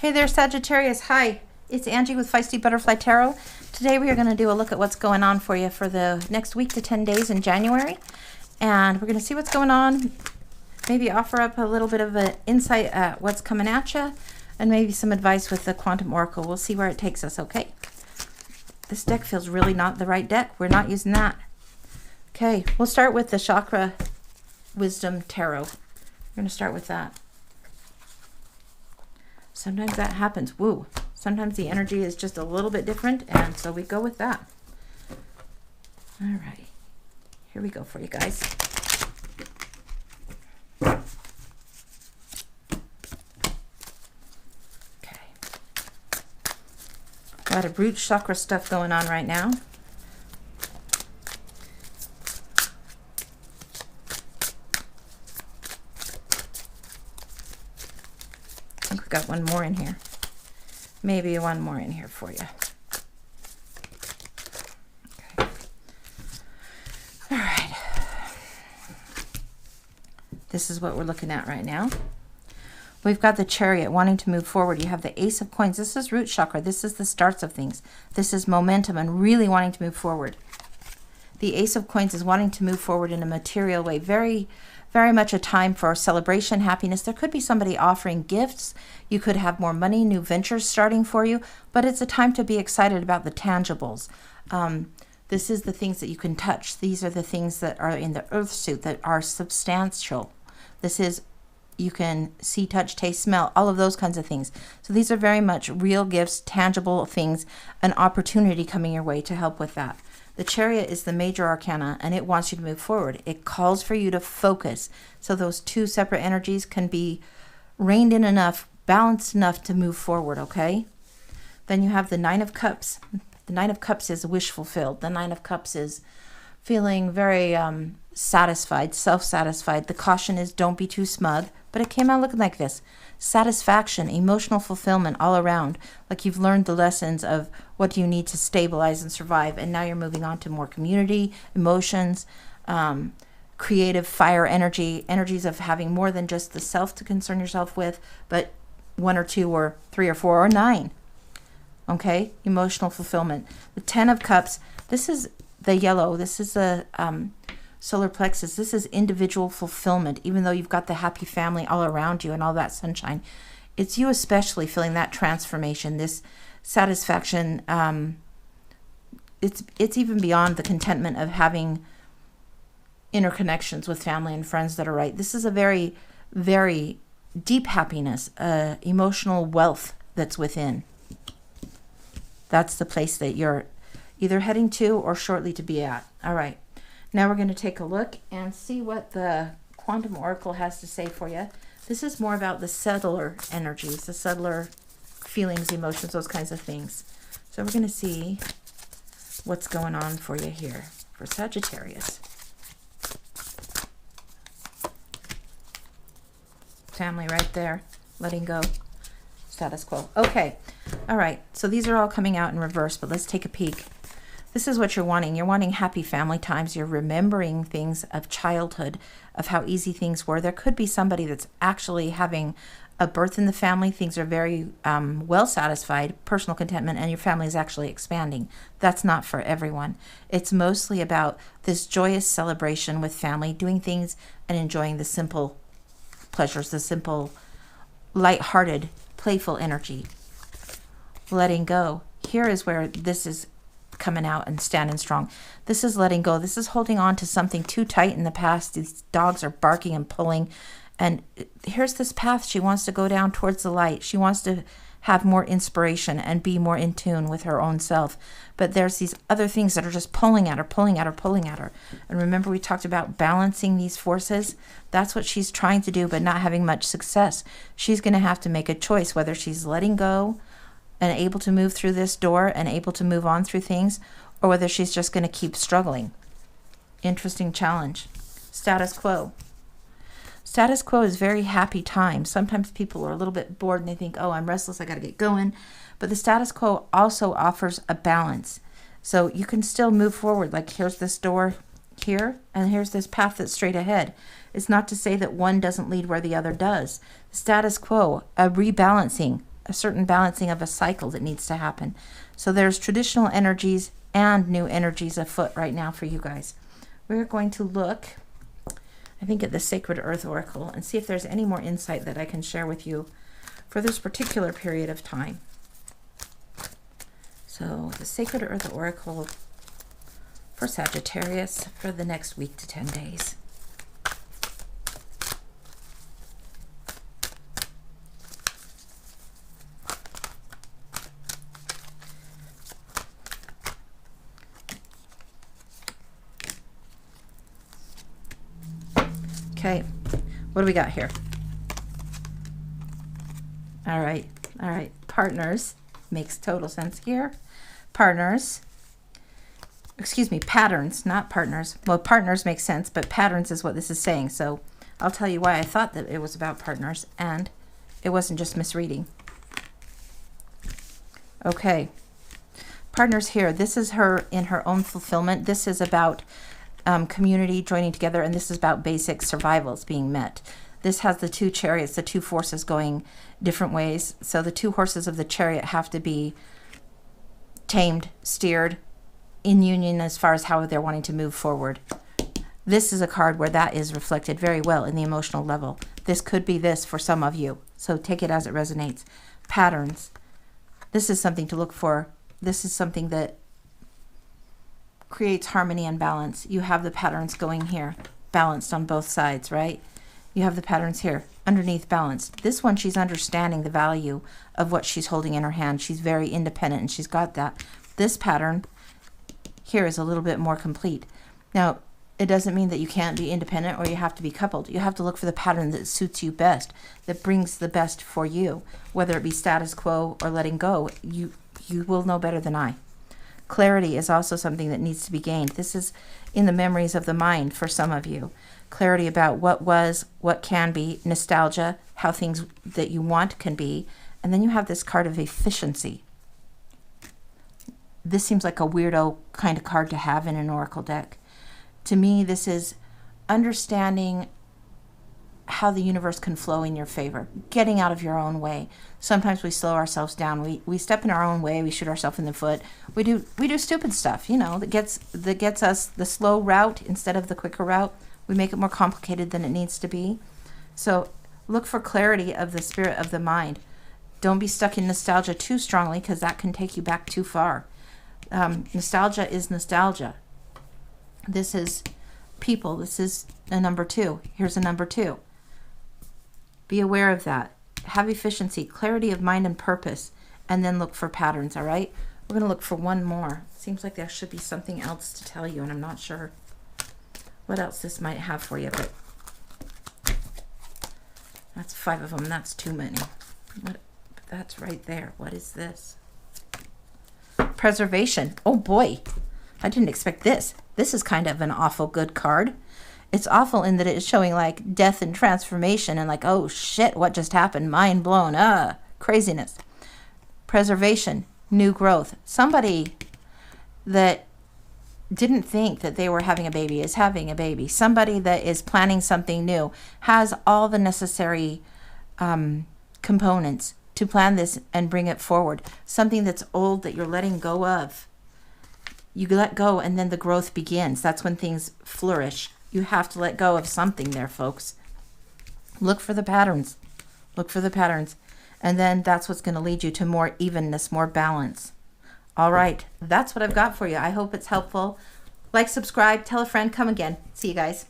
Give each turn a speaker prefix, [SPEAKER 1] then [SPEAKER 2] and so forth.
[SPEAKER 1] Hey there, Sagittarius. Hi, it's Angie with Feisty Butterfly Tarot. Today we are going to do a look at what's going on for you for the next week to 10 days in January. And we're going to see what's going on, maybe offer up a little bit of an insight at what's coming at you, and maybe some advice with the Quantum Oracle. We'll see where it takes us, okay? This deck feels really not the right deck. We're not using that. Okay, we'll start with the Chakra Wisdom Tarot. We're going to start with that. Sometimes that happens. Woo. Sometimes the energy is just a little bit different, and so we go with that. All right. Here we go for you guys. Okay. A lot of root chakra stuff going on right now. I think we got one more in here. Maybe one more in here for you. Okay. All right. This is what we're looking at right now. We've got the Chariot wanting to move forward. You have the Ace of Coins. This is root chakra. This is the starts of things. This is momentum and really wanting to move forward. The Ace of Coins is wanting to move forward in a material way. Very much a time for celebration, happiness. There could be somebody offering gifts. You could have more money, new ventures starting for you, but it's a time to be excited about the tangibles. This is the things that you can touch. These are the things that are in the earth suit that are substantial. This is, you can see, touch, taste, smell, all of those kinds of things. So these are very much real gifts, tangible things, an opportunity coming your way to help with that. The Chariot is the major arcana, and it wants you to move forward. It calls for you to focus, so those two separate energies can be reined in enough, balanced enough to move forward, okay? Then you have the Nine of Cups. The Nine of Cups is wish fulfilled. The Nine of Cups is feeling very satisfied, self-satisfied. The caution is don't be too smug, but it came out looking like this. Satisfaction, emotional fulfillment all around, like you've learned the lessons of what you need to stabilize and survive, and now you're moving on to more community, emotions, creative fire energy, energies of having more than just the self to concern yourself with, but one or two or three or four or nine. Okay, emotional fulfillment. The Ten of Cups, this is the yellow, this is the solar plexus. This is individual fulfillment. Even though you've got the happy family all around you and all that sunshine, it's you especially feeling that transformation, this satisfaction. It's even beyond the contentment of having interconnections with family and friends that are right. This is a very, very deep happiness, emotional wealth that's within. That's the place that you're either heading to or shortly to be at. All right. Now we're going to take a look and see what the Quantum Oracle has to say for you. This is more about the subtler energies, the subtler feelings, emotions, those kinds of things. So we're going to see what's going on for you here for Sagittarius. Family right there, letting go, status quo. Okay, all right, so these are all coming out in reverse, but let's take a peek. This is what you're wanting. You're wanting happy family times. You're remembering things of childhood, of how easy things were. There could be somebody that's actually having a birth in the family. Things are very well satisfied, personal contentment, and your family is actually expanding. That's not for everyone. It's mostly about this joyous celebration with family, doing things and enjoying the simple pleasures, the simple, light-hearted, playful energy. Letting go. Here is where this is coming out and standing strong. This is letting go. This is holding on to something too tight in the past. These dogs are barking and pulling, and here's this path she wants to go down towards the light. She wants to have more inspiration and be more in tune with her own self, but there's these other things that are just pulling at her, pulling at her, pulling at her. And remember, we talked about balancing these forces. That's what she's trying to do, but not having much success. She's going to have to make a choice whether she's letting go and able to move through this door and able to move on through things, or whether she's just going to keep struggling. Interesting challenge. Status quo. Status quo is very happy time. Sometimes people are a little bit bored and they think, oh, I'm restless, I got to get going. But the status quo also offers a balance. So you can still move forward. Like here's this door here, and here's this path that's straight ahead. It's not to say that one doesn't lead where the other does. Status quo, a rebalancing, a certain balancing of a cycle that needs to happen. So there's traditional energies and new energies afoot right now for you guys. We're going to look, I think, at the Sacred Earth Oracle and see if there's any more insight that I can share with you for this particular period of time. So the Sacred Earth Oracle for Sagittarius for the next week to 10 days. Okay, what do we got here? All right, partners makes total sense here. Partners, excuse me, patterns, not partners. Well, partners make sense, but patterns is what this is saying. So I'll tell you why I thought that it was about partners, and it wasn't just misreading. Okay, partners here. This is her in her own fulfillment. This is about community joining together, and this is about basic survivals being met. This has the two chariots, the two forces going different ways. So the two horses of the chariot have to be tamed, steered, in union as far as how they're wanting to move forward. This is a card where that is reflected very well in the emotional level. This could be this for some of you, so take it as it resonates. Patterns. This is something to look for. This is something that creates harmony and balance. You have the patterns going here, balanced on both sides, right? You have the patterns here, underneath balanced. This one, she's understanding the value of what she's holding in her hand. She's very independent, and she's got that. This pattern here is a little bit more complete. Now, it doesn't mean that you can't be independent or you have to be coupled. You have to look for the pattern that suits you best, that brings the best for you, whether it be status quo or letting go. You will know better than I. Clarity is also something that needs to be gained. This is in the memories of the mind for some of you. Clarity about what was, what can be, nostalgia, how things that you want can be. And then you have this card of efficiency. This seems like a weirdo kind of card to have in an oracle deck. To me, this is understanding how the universe can flow in your favor, getting out of your own way. Sometimes we slow ourselves down. We step in our own way. We shoot ourselves in the foot. We do stupid stuff, you know, that gets us the slow route instead of the quicker route. We make it more complicated than it needs to be. So look for clarity of the spirit of the mind. Don't be stuck in nostalgia too strongly, because that can take you back too far. Nostalgia is nostalgia. This is people. This is a number 2. Here's a number 2. Be aware of that. Have efficiency, clarity of mind and purpose, and then look for patterns, all right? We're going to look for one more. Seems like there should be something else to tell you, and I'm not sure what else this might have for you, but that's 5 of them. That's too many. That's right there. What is this? Preservation. Oh boy, I didn't expect this. This is kind of an awful good card. It's awful in that it's showing like death and transformation and like, oh shit, what just happened? Mind blown. Craziness. Preservation, new growth. Somebody that didn't think that they were having a baby is having a baby. Somebody that is planning something new has all the necessary components to plan this and bring it forward. Something that's old that you're letting go of. You let go and then the growth begins. That's when things flourish. You have to let go of something there, folks. Look for the patterns. Look for the patterns. And then that's what's going to lead you to more evenness, more balance. All right. That's what I've got for you. I hope it's helpful. Like, subscribe, tell a friend, come again. See you guys.